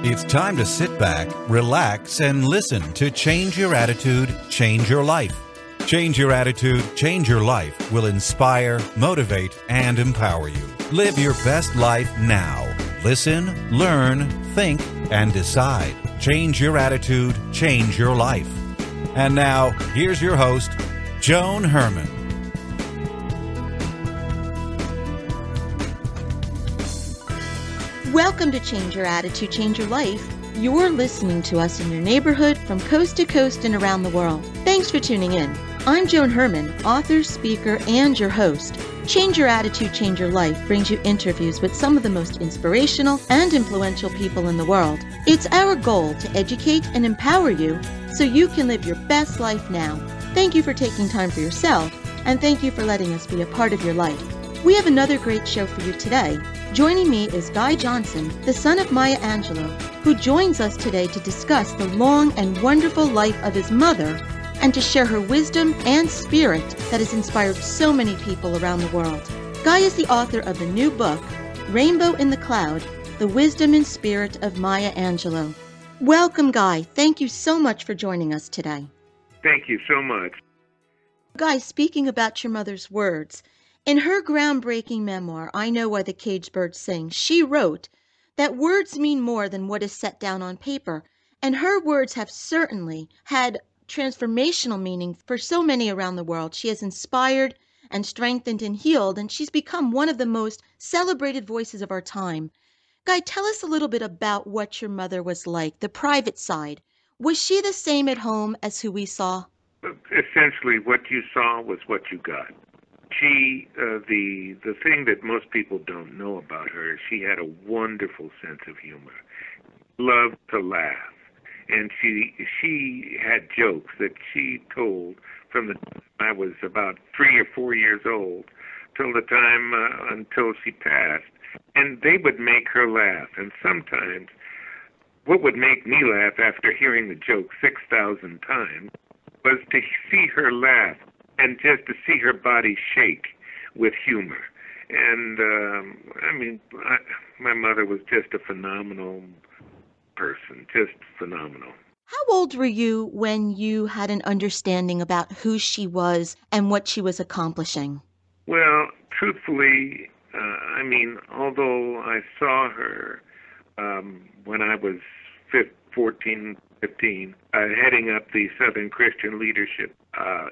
It's time to sit back, relax, and listen to Change Your Attitude, Change Your Life. Change Your Attitude, Change Your Life will inspire, motivate, and empower you. Live your best life now. Listen, learn, think, and decide. Change your attitude, change your life. And now, here's your host, Joan Herman. Welcome to Change Your Attitude, Change Your Life. You're listening to us in your neighborhood from coast to coast and around the world. Thanks for tuning in. I'm Joan Herman, author, speaker, and your host. Change Your Attitude, Change Your Life brings you interviews with some of the most inspirational and influential people in the world. It's our goal to educate and empower you so you can live your best life now. Thank you for taking time for yourself, and thank you for letting us be a part of your life. We have another great show for you today. Joining me is Guy Johnson, the son of Maya Angelou, who joins us today to discuss the long and wonderful life of his mother and to share her wisdom and spirit that has inspired so many people around the world. Guy is the author of the new book, Rainbow in the Cloud, The Wisdom and Spirit of Maya Angelou. Welcome, Guy. Thank you so much for joining us today. Thank you so much. Guy, speaking about your mother's words, in her groundbreaking memoir, I Know Why the Caged Bird Sings, she wrote that words mean more than what is set down on paper, and her words have certainly had transformational meaning for so many around the world. She has inspired and strengthened and healed, and she's become one of the most celebrated voices of our time. Guy, tell us a little bit about what your mother was like, the private side. Was she the same at home as who we saw? Essentially, what you saw was what you got. She, the thing that most people don't know about her is she had a wonderful sense of humor, loved to laugh, and she had jokes that she told from the time I was about 3 or 4 years old till the time until she passed, and they would make her laugh. And sometimes, what would make me laugh after hearing the joke 6,000 times was to see her laugh and just to see her body shake with humor. And, my mother was just a phenomenal person, just phenomenal. How old were you when you had an understanding about who she was and what she was accomplishing? Well, truthfully, although I saw her when I was 14, 15, heading up the Southern Christian Leadership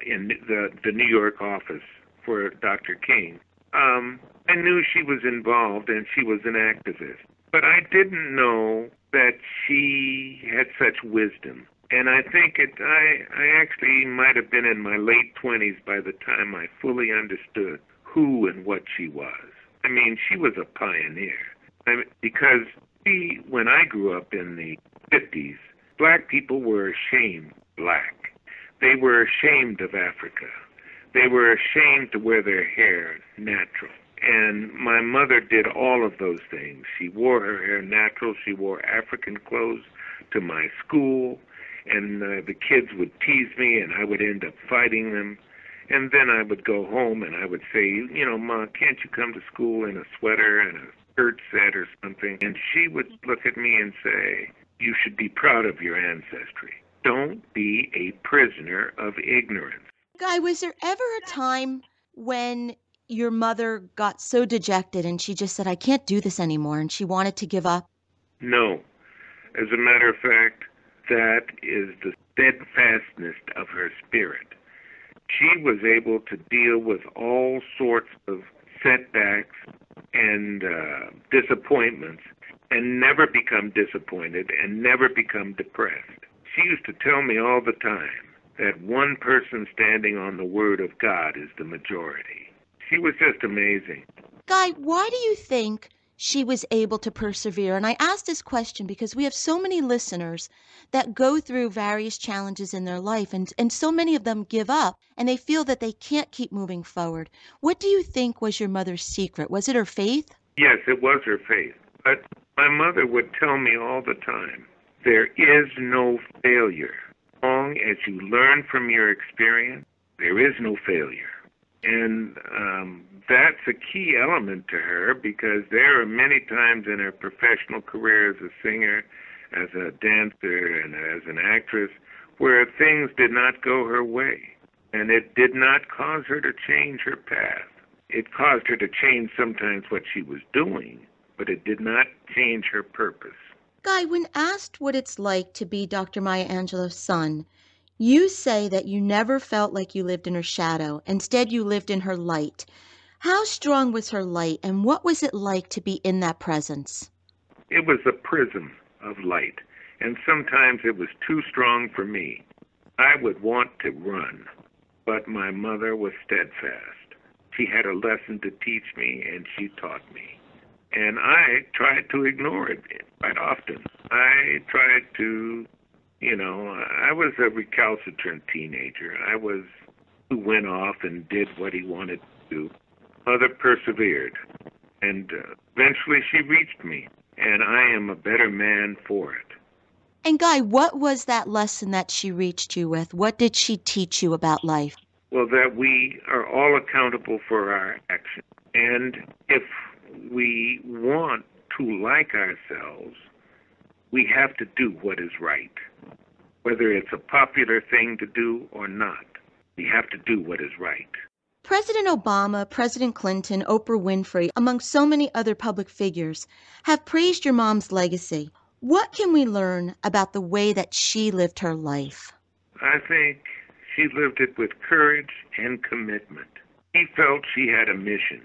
in the New York office for Dr. King, I knew she was involved and she was an activist. But I didn't know that she had such wisdom. And I think I actually might have been in my late 20s by the time I fully understood who and what she was. She was a pioneer. Because when I grew up in the 50s, black people were ashamed black. They were ashamed of Africa. They were ashamed to wear their hair natural. And my mother did all of those things. She wore her hair natural. She wore African clothes to my school. And the kids would tease me, and I would end up fighting them. And then I would go home, and I would say, Ma, can't you come to school in a sweater and a shirt set or something? And she would look at me and say, you should be proud of your ancestry. Don't be a prisoner of ignorance. Guy, was there ever a time when your mother got so dejected and she just said, I can't do this anymore, and she wanted to give up? No. As a matter of fact, that is the steadfastness of her spirit. She was able to deal with all sorts of setbacks and disappointments and never become disappointed and never become depressed. She used to tell me all the time that one person standing on the Word of God is the majority. She was just amazing. Guy, why do you think she was able to persevere? And I ask this question because we have so many listeners that go through various challenges in their life, and so many of them give up, and they feel that they can't keep moving forward. What do you think was your mother's secret? Was it her faith? Yes, it was her faith. But my mother would tell me all the time, there is no failure. As long as you learn from your experience, there is no failure. And that's a key element to her, because there are many times in her professional career as a singer as a dancer and as an actress, where things did not go her way. And it did not cause her to change her path. It caused her to change sometimes what she was doing, but it did not change her purpose. Guy, when asked what it's like to be Dr. Maya Angelou's son, you say that you never felt like you lived in her shadow. Instead, you lived in her light. How strong was her light, and what was it like to be in that presence? It was a prism of light, and sometimes it was too strong for me. I would want to run, but my mother was steadfast. She had a lesson to teach me, and she taught me. And I tried to ignore it quite often. I tried to, I was a recalcitrant teenager. I was who went off and did what he wanted to do. Mother persevered, and eventually she reached me, and I am a better man for it. And Guy, what was that lesson that she reached you with? What did she teach you about life? Well, that we are all accountable for our actions. And if we want to like ourselves, we have to do what is right. Whether it's a popular thing to do or not, we have to do what is right. President Obama, President Clinton, Oprah Winfrey, among so many other public figures, have praised your mom's legacy. What can we learn about the way that she lived her life? I think she lived it with courage and commitment. She felt she had a mission,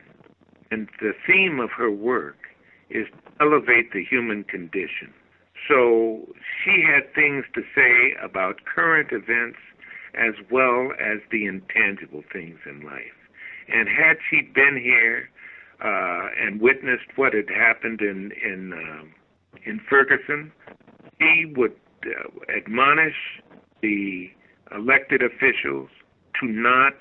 and the theme of her work is to elevate the human condition. So she had things to say about current events as well as the intangible things in life. And had she been here and witnessed what had happened in Ferguson, she would admonish the elected officials to not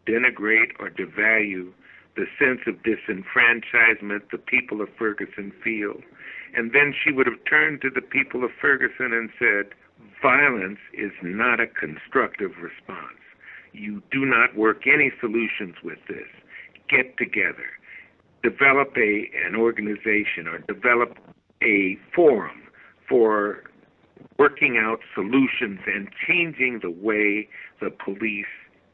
denigrate or devalue the sense of disenfranchisement the people of Ferguson feel. And then she would have turned to the people of Ferguson and said, violence is not a constructive response. You do not work any solutions with this. Get together. Develop an organization or develop a forum for working out solutions and changing the way the police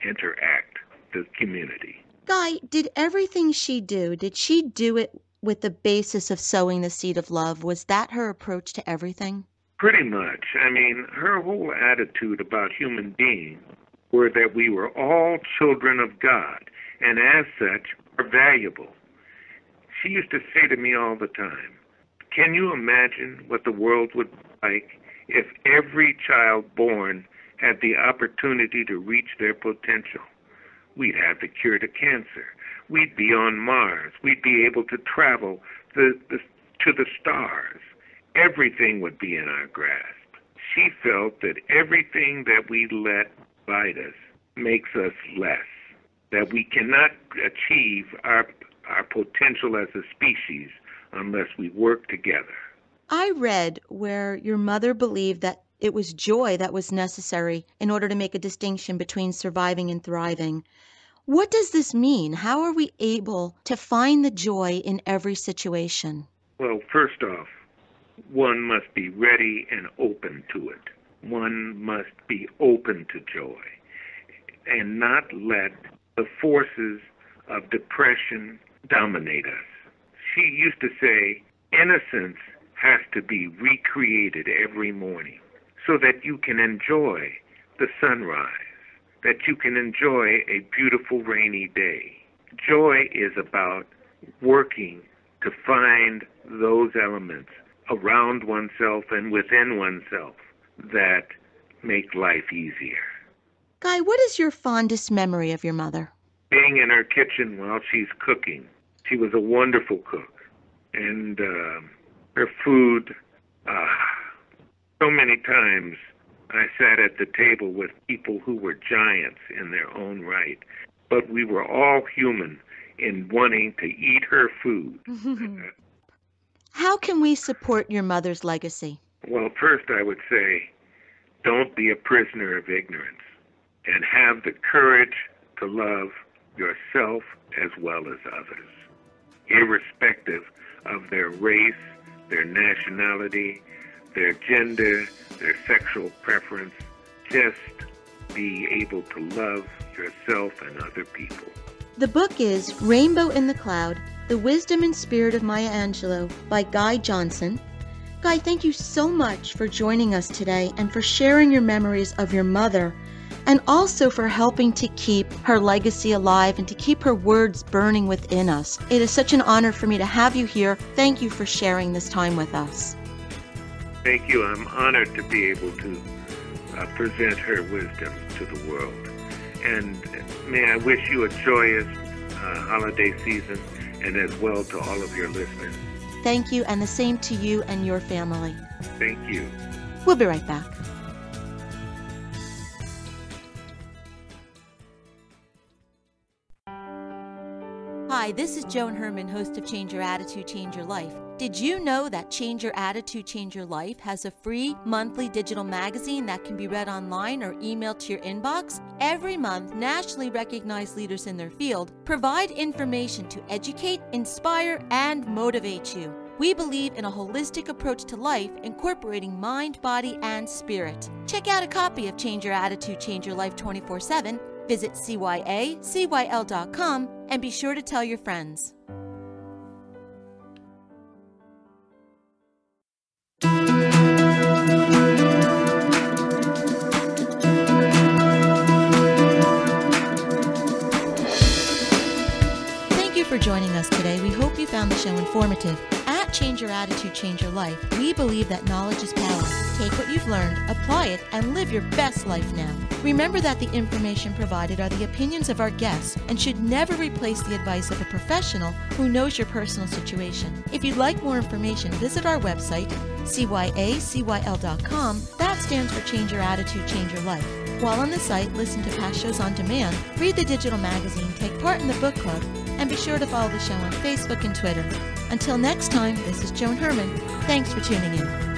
interact with the community. Guy, did everything she do, did she do it with the basis of sowing the seed of love? Was that her approach to everything? Pretty much. I mean, her whole attitude about human beings were that we were all children of God, and as such, are valuable. She used to say to me all the time, can you imagine what the world would be like if every child born had the opportunity to reach their potential? We'd have the cure to cancer. We'd be on Mars. We'd be able to travel to the stars. Everything would be in our grasp. She felt that everything that we let bite us makes us less, that we cannot achieve our potential as a species unless we work together. I read where your mother believed that it was joy that was necessary in order to make a distinction between surviving and thriving. What does this mean? How are we able to find the joy in every situation? Well, first off, one must be ready and open to it. One must be open to joy and not let the forces of depression dominate us. She used to say, innocence has to be recreated every morning so that you can enjoy the sunrise, that you can enjoy a beautiful rainy day. Joy is about working to find those elements around oneself and within oneself that make life easier. Guy, what is your fondest memory of your mother? Being in her kitchen while she's cooking. She was a wonderful cook. And her food, so many times I sat at the table with people who were giants in their own right. But we were all human in wanting to eat her food. How can we support your mother's legacy? Well, first I would say, don't be a prisoner of ignorance and have the courage to love yourself as well as others, irrespective of their race, their nationality, their gender, their sexual preference. Just be able to love yourself and other people. The book is Rainbow in the Cloud, The Wisdom and Spirit of Maya Angelou by Guy Johnson. Guy, thank you so much for joining us today and for sharing your memories of your mother, and also for helping to keep her legacy alive and to keep her words burning within us. It is such an honor for me to have you here. Thank you for sharing this time with us. Thank you. I'm honored to be able to present her wisdom to the world. And may I wish you a joyous holiday season, and as well to all of your listeners. Thank you, and the same to you and your family. Thank you. We'll be right back. Hi, this is Joan Herman, host of Change Your Attitude, Change Your Life. Did you know that Change Your Attitude, Change Your Life has a free monthly digital magazine that can be read online or emailed to your inbox? Every month, nationally recognized leaders in their field provide information to educate, inspire, and motivate you. We believe in a holistic approach to life, incorporating mind, body, and spirit. Check out a copy of Change Your Attitude, Change Your Life 24/7. Visit cyacyl.com and be sure to tell your friends. Thank you for joining us today. We hope you found the show informative. At Change Your Attitude, Change Your Life, we believe that knowledge is power. Take what you've learned, apply it, and live your best life now. Remember that the information provided are the opinions of our guests and should never replace the advice of a professional who knows your personal situation. If you'd like more information, visit our website, cyacyl.com. That stands for Change Your Attitude, Change Your Life. While on the site, listen to past shows on demand, read the digital magazine, take part in the book club, and be sure to follow the show on Facebook and Twitter. Until next time, this is Joan Herman. Thanks for tuning in.